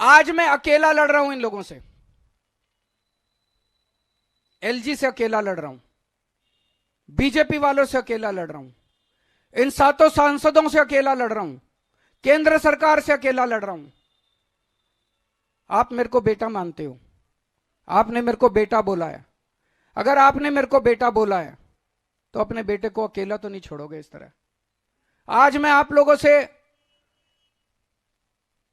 आज मैं अकेला लड़ रहा हूं इन लोगों से, एलजी से अकेला लड़ रहा हूं, बीजेपी वालों से अकेला लड़ रहा हूं, इन 7 सांसदों से अकेला लड़ रहा हूं, केंद्र सरकार से अकेला लड़ रहा हूं। आप मेरे को बेटा मानते हो, आपने मेरे को बेटा बोला है। अगर आपने मेरे को बेटा बोला है तो अपने बेटे को अकेला तो नहीं छोड़ोगे इस तरह। आज मैं आप लोगों से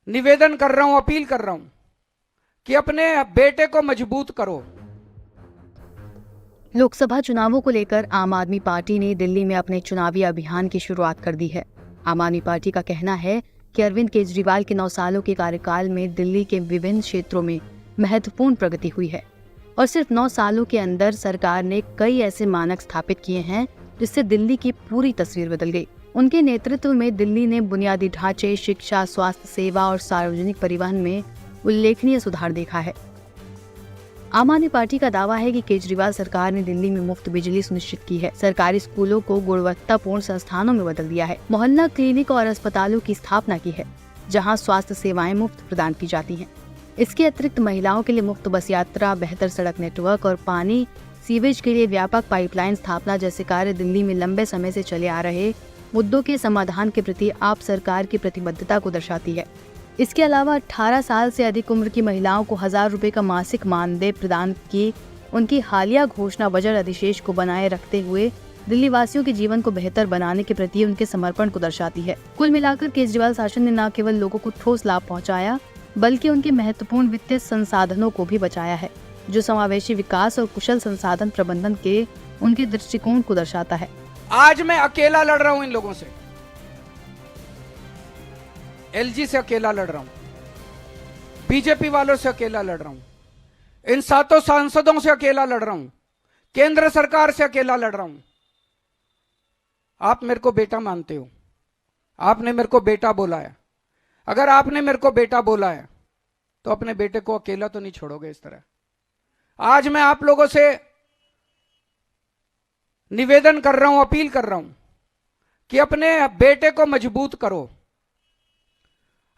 निवेदन कर रहा हूं, अपील कर रहा हूं कि अपने बेटे को मजबूत करो। लोकसभा चुनावों को लेकर आम आदमी पार्टी ने दिल्ली में अपने चुनावी अभियान की शुरुआत कर दी है। आम आदमी पार्टी का कहना है कि अरविंद केजरीवाल के 9 सालों के कार्यकाल में दिल्ली के विभिन्न क्षेत्रों में महत्वपूर्ण प्रगति हुई है और सिर्फ 9 सालों के अंदर सरकार ने कई ऐसे मानक स्थापित किए हैं जिससे दिल्ली की पूरी तस्वीर बदल गई। उनके नेतृत्व में दिल्ली ने बुनियादी ढांचे, शिक्षा, स्वास्थ्य सेवा और सार्वजनिक परिवहन में उल्लेखनीय सुधार देखा है। आम आदमी पार्टी का दावा है कि केजरीवाल सरकार ने दिल्ली में मुफ्त बिजली सुनिश्चित की है, सरकारी स्कूलों को गुणवत्तापूर्ण संस्थानों में बदल दिया है, मोहल्ला क्लिनिक और अस्पतालों की स्थापना की है जहां स्वास्थ्य सेवाएं मुफ्त प्रदान की जाती हैं। इसके अतिरिक्त महिलाओं के लिए मुफ्त बस यात्रा, बेहतर सड़क नेटवर्क और पानी सीवेज के लिए व्यापक पाइपलाइन स्थापना जैसे कार्य दिल्ली में लंबे समय से चले आ रहे मुद्दों के समाधान के प्रति आप सरकार की प्रतिबद्धता को दर्शाती है। इसके अलावा 18 साल से अधिक उम्र की महिलाओं को 1000 रुपए का मासिक मानदेय प्रदान की उनकी हालिया घोषणा बजट अधिशेष को बनाए रखते हुए दिल्ली वासियों के जीवन को बेहतर बनाने के प्रति उनके समर्पण को दर्शाती है। कुल मिलाकर केजरीवाल शासन ने न केवल लोगों को ठोस लाभ पहुंचाया बल्कि उनके महत्वपूर्ण वित्तीय संसाधनों को भी बचाया है, जो समावेशी विकास और कुशल संसाधन प्रबंधन के उनके दृष्टिकोण को दर्शाता है। आज मैं अकेला लड़ रहा हूं इन लोगों से, एलजी से अकेला लड़ रहा हूं, बीजेपी वालों से अकेला लड़ रहा हूं, इन 7 सांसदों से अकेला लड़ रहा हूं, केंद्र सरकार से अकेला लड़ रहा हूं। आप मेरे को बेटा मानते हो, आपने मेरे को बेटा बोला है। अगर आपने मेरे को बेटा बोला है तो अपने बेटे को अकेला तो नहीं छोड़ोगे इस तरह। आज मैं आप लोगों से निवेदन कर रहा हूं, अपील कर रहा हूं कि अपने बेटे को मजबूत करो।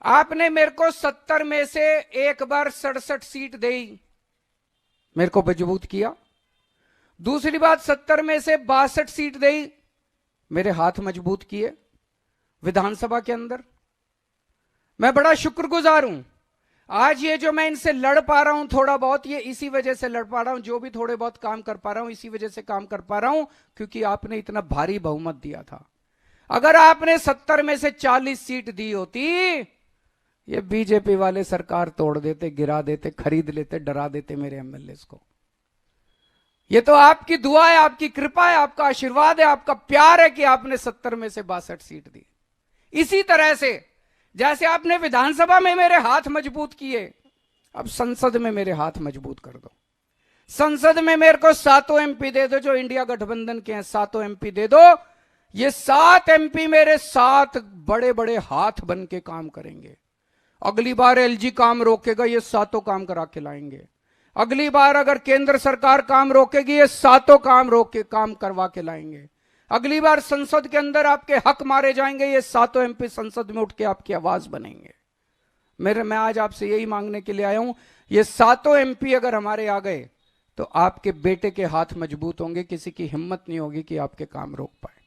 आपने मेरे को 70 में से एक बार 67 सीट दी, मेरे को मजबूत किया। दूसरी बात, 70 में से 62 सीट दी, मेरे हाथ मजबूत किए विधानसभा के अंदर। मैं बड़ा शुक्रगुजार हूं। आज ये जो मैं इनसे लड़ पा रहा हूं थोड़ा बहुत, ये इसी वजह से लड़ पा रहा हूं। जो भी थोड़े बहुत काम कर पा रहा हूं इसी वजह से काम कर पा रहा हूं क्योंकि आपने इतना भारी बहुमत दिया था। अगर आपने 70 में से 40 सीट दी होती, ये बीजेपी वाले सरकार तोड़ देते, गिरा देते, खरीद लेते, डरा देते मेरे एमएलए को। ये तो आपकी दुआ है, आपकी कृपा है, आपका आशीर्वाद है, आपका प्यार है कि आपने 70 में से 62 सीट दी। इसी तरह से जैसे आपने विधानसभा में मेरे हाथ मजबूत किए, अब संसद में मेरे हाथ मजबूत कर दो। संसद में मेरे को 7 एमपी दे दो, जो इंडिया गठबंधन के हैं 7 एमपी दे दो। ये 7 एमपी मेरे 7 बड़े बड़े हाथ बन के काम करेंगे। अगली बार एलजी काम रोकेगा, ये 7 काम करा के लाएंगे। अगली बार अगर केंद्र सरकार काम रोकेगी, ये 7 काम रोक के काम करवा के लाएंगे। अगली बार संसद के अंदर आपके हक मारे जाएंगे, ये 7 एमपी संसद में उठ के आपकी आवाज बनेंगे। मैं आज आपसे यही मांगने के लिए आया हूं, ये 7 एमपी अगर हमारे आ गए तो आपके बेटे के हाथ मजबूत होंगे, किसी की हिम्मत नहीं होगी कि आपके काम रोक पाए।